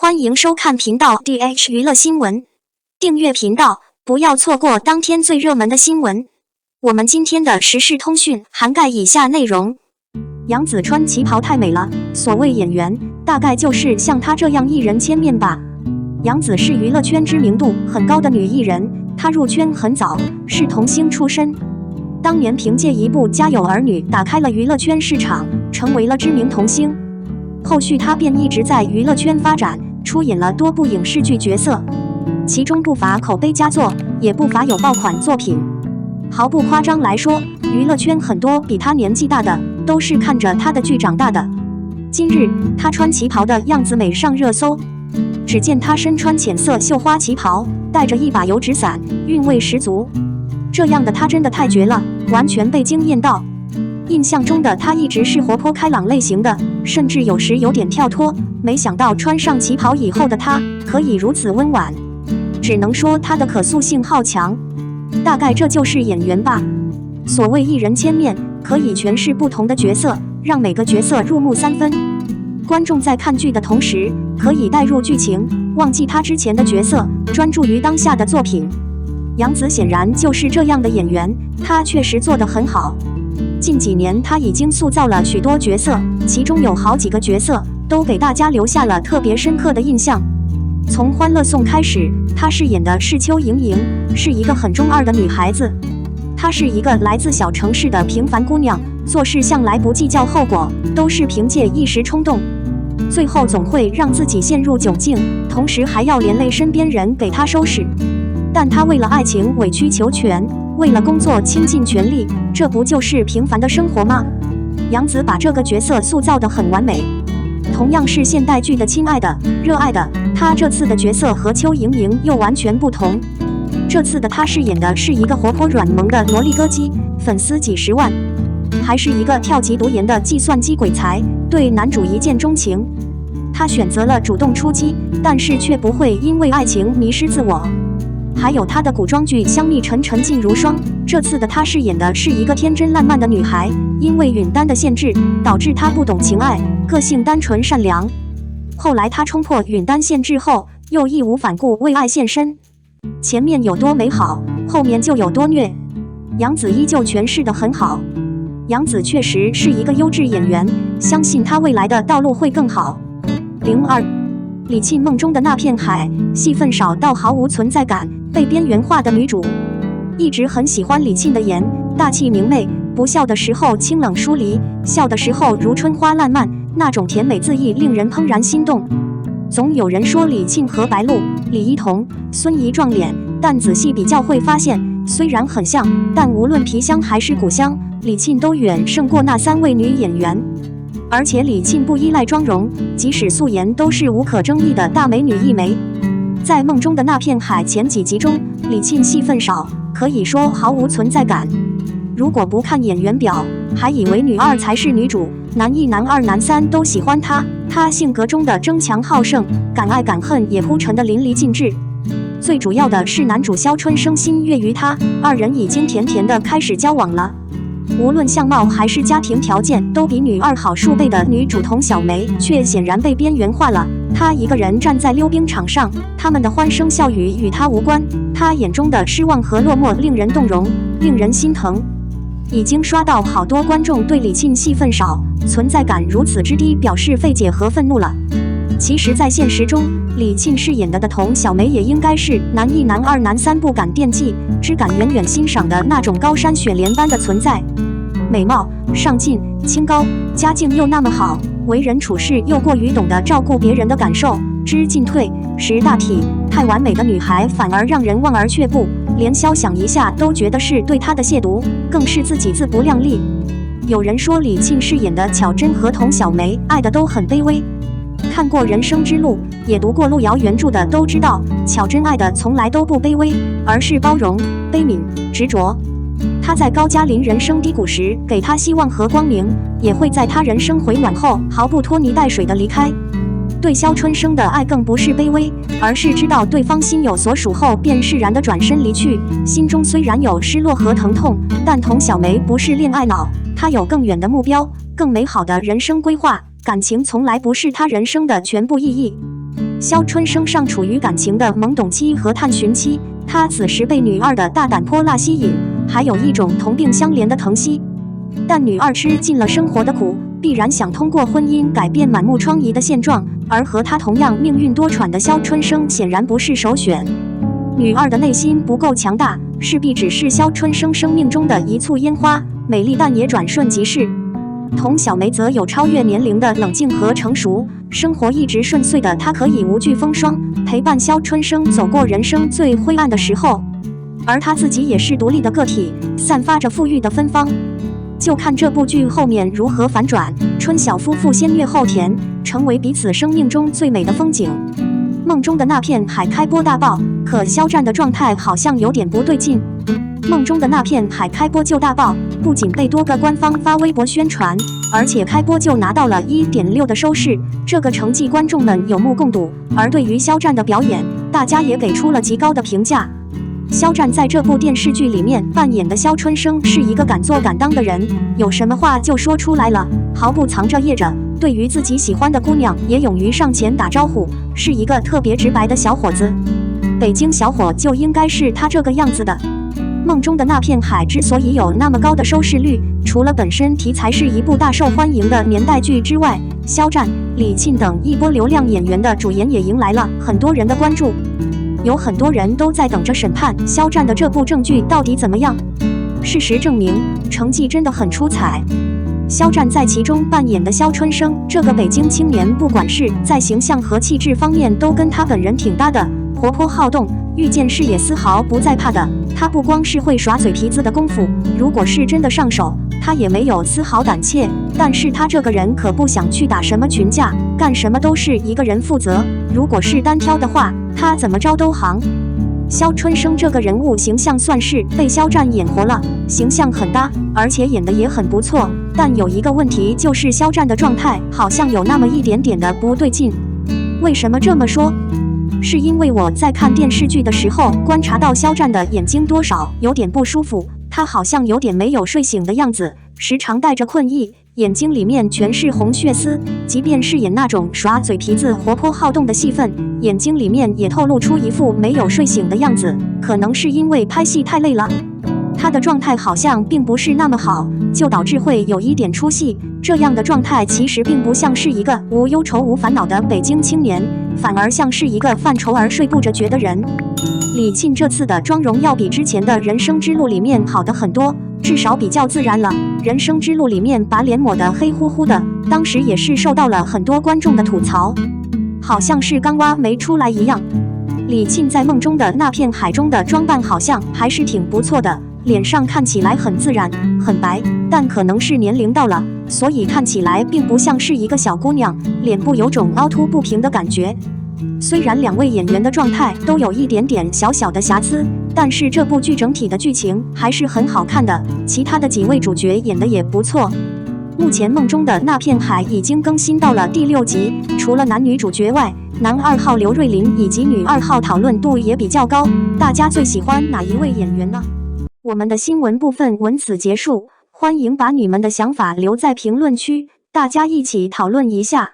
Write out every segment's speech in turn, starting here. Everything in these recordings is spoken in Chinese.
欢迎收看频道 DH 娱乐新闻，订阅频道，不要错过当天最热门的新闻。我们今天的时事通讯涵盖以下内容：杨紫穿旗袍太美了，所谓演员，大概就是像她这样一人千面吧。杨紫是娱乐圈知名度很高的女艺人，她入圈很早，是童星出身。当年凭借一部《家有儿女》打开了娱乐圈市场，成为了知名童星。后续她便一直在娱乐圈发展，出演了多部影视剧角色，其中不乏口碑佳作，也不乏有爆款作品。毫不夸张来说，娱乐圈很多比她年纪大的，都是看着她的剧长大的。今日她穿旗袍的样子美上热搜，只见她身穿浅色绣花旗袍，带着一把油纸伞，韵味十足。这样的她真的太绝了，完全被惊艳到。印象中的她一直是活泼开朗类型的，甚至有时有点跳脱，没想到穿上旗袍以后的她可以如此温婉，只能说她的可塑性好强。大概这就是演员吧，所谓一人千面，可以诠释不同的角色，让每个角色入木三分。观众在看剧的同时，可以带入剧情，忘记他之前的角色，专注于当下的作品。杨紫显然就是这样的演员，她确实做得很好。近几年她已经塑造了许多角色，其中有好几个角色都给大家留下了特别深刻的印象。从《欢乐颂》开始，她饰演的是邱莹莹，是一个很中二的女孩子。她是一个来自小城市的平凡姑娘，做事向来不计较后果，都是凭借一时冲动，最后总会让自己陷入窘境，同时还要连累身边人给她收拾。但她为了爱情委曲求全，为了工作倾尽全力，这不就是平凡的生活吗？杨紫把这个角色塑造得很完美。同样是现代剧的亲爱的、热爱的，她这次的角色和邱莹莹又完全不同。这次的她饰演的是一个活泼软萌的萝莉歌姬，粉丝几十万，还是一个跳级读研的计算机鬼才，对男主一见钟情。她选择了主动出击，但是却不会因为爱情迷失自我。还有她的古装剧香蜜沉沉烬如霜，这次的她饰演的是一个天真烂漫的女孩，因为允丹的限制，导致她不懂情爱，个性单纯善良。后来她冲破允丹限制后，又义无反顾为爱献身。前面有多美好，后面就有多虐。杨紫依旧诠释得很好。杨紫确实是一个优质演员，相信她未来的道路会更好。02李沁梦中的那片海，戏份少到毫无存在感，被边缘化的女主。一直很喜欢李沁的颜，大气明媚，不笑的时候清冷疏离，笑的时候如春花烂漫，那种甜美恣意令人怦然心动。总有人说李沁和白鹿、李一桐、孙怡撞脸，但仔细比较会发现，虽然很像，但无论皮香还是骨香，李沁都远胜过那3位女演员。而且李沁不依赖妆容，即使素颜都是无可争议的大美女一枚。在梦中的那片海前几集中，李沁戏份少，可以说毫无存在感。如果不看演员表，还以为女二才是女主，男一、男二、男三都喜欢她。她性格中的争强好胜、敢爱敢恨也铺陈得淋漓尽致。最主要的是男主肖春生心悦于她，二人已经甜甜的开始交往了。无论相貌还是家庭条件都比女二好数倍的女主童小梅，却显然被边缘化了。她一个人站在溜冰场上，他们的欢声笑语与她无关。她眼中的失望和落寞令人动容，令人心疼。已经刷到好多观众对李沁戏份少、存在感如此之低表示费解和愤怒了。其实在现实中，李沁饰演的童小梅也应该是男一、男二、男三不敢惦记，只敢远远欣赏的那种高山雪莲般的存在。美貌、上进、清高，家境又那么好，为人处事又过于懂得照顾别人的感受，知进退、识大体，太完美的女孩反而让人望而却步，连肖想一下都觉得是对她的亵渎，更是自己自不量力。有人说李沁饰演的巧珍和童小梅爱的都很卑微，看过《人生之路》也读过路遥原著的都知道，巧珍爱的从来都不卑微，而是包容、悲悯、执着。她在高加林人生低谷时给他希望和光明，也会在他人生回暖后毫不拖泥带水的离开。对肖春生的爱更不是卑微，而是知道对方心有所属后便释然的转身离去，心中虽然有失落和疼痛，但童小梅不是恋爱脑，她有更远的目标，更美好的人生规划，感情从来不是她人生的全部意义。肖春生尚处于感情的懵懂期和探寻期，他此时被女二的大胆泼辣吸引，还有一种同病相怜的疼惜。但女二吃尽了生活的苦，必然想通过婚姻改变满目疮痍的现状，而和她同样命运多舛的肖春生显然不是首选。女二的内心不够强大，势必只是肖春生生命中的一簇烟花，美丽但也转瞬即逝。童小梅则有超越年龄的冷静和成熟，生活一直顺遂的她可以无惧风霜，陪伴肖春生走过人生最灰暗的时候，而她自己也是独立的个体，散发着馥郁的芬芳。就看这部剧后面如何反转，春晓夫妇先虐后甜，成为彼此生命中最美的风景。梦中的那片海开播大爆，可肖战的状态好像有点不对劲。梦中的那片海开播就大爆，不仅被多个官方发微博宣传，而且开播就拿到了 1.6 的收视，这个成绩观众们有目共睹。而对于肖战的表演，大家也给出了极高的评价。肖战在这部电视剧里面扮演的肖春生是一个敢做敢当的人，有什么话就说出来了，毫不藏着掖着，对于自己喜欢的姑娘也勇于上前打招呼，是一个特别直白的小伙子。北京小伙就应该是他这个样子的。梦中的那片海之所以有那么高的收视率，除了本身题材是一部大受欢迎的年代剧之外，肖战、李沁等一波流量演员的主演也迎来了很多人的关注。有很多人都在等着审判肖战的这部正剧到底怎么样。事实证明，成绩真的很出彩。肖战在其中扮演的肖春生这个北京青年，不管是在形象和气质方面都跟他本人挺搭的，活泼好动，遇见事也丝毫不在怕的。他不光是会耍嘴皮子的功夫，如果是真的上手，他也没有丝毫胆怯。但是他这个人可不想去打什么群架，干什么都是一个人负责。如果是单挑的话，他怎么着都行。肖春生这个人物形象算是被肖战演活了，形象很搭，而且演得也很不错。但有一个问题，就是肖战的状态好像有那么一点点的不对劲。为什么这么说？是因为我在看电视剧的时候观察到肖战的眼睛多少有点不舒服，他好像有点没有睡醒的样子，时常带着困意，眼睛里面全是红血丝，即便是演那种耍嘴皮子活泼好动的戏份，眼睛里面也透露出一副没有睡醒的样子，可能是因为拍戏太累了。他的状态好像并不是那么好，就导致会有一点出戏。这样的状态其实并不像是一个无忧愁无烦恼的北京青年，反而像是一个犯愁而睡不着觉的人。李沁这次的妆容要比之前的人生之路里面好的很多，至少比较自然了。人生之路里面把脸抹得黑乎乎的，当时也是受到了很多观众的吐槽，好像是刚挖没出来一样。李沁在梦中的那片海中的装扮好像还是挺不错的，脸上看起来很自然很白，但可能是年龄到了，所以看起来并不像是一个小姑娘，脸部有种凹凸不平的感觉。虽然两位演员的状态都有一点点小小的瑕疵，但是这部剧整体的剧情还是很好看的，其他的几位主角演得也不错。目前梦中的那片海已经更新到了第6集，除了男女主角外，男2号刘瑞麟以及女2号讨论度也比较高。大家最喜欢哪一位演员呢？我们的新闻部分文此结束，欢迎把你们的想法留在评论区，大家一起讨论一下。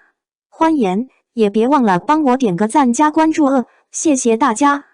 欢迎，也别忘了帮我点个赞加关注谢谢大家。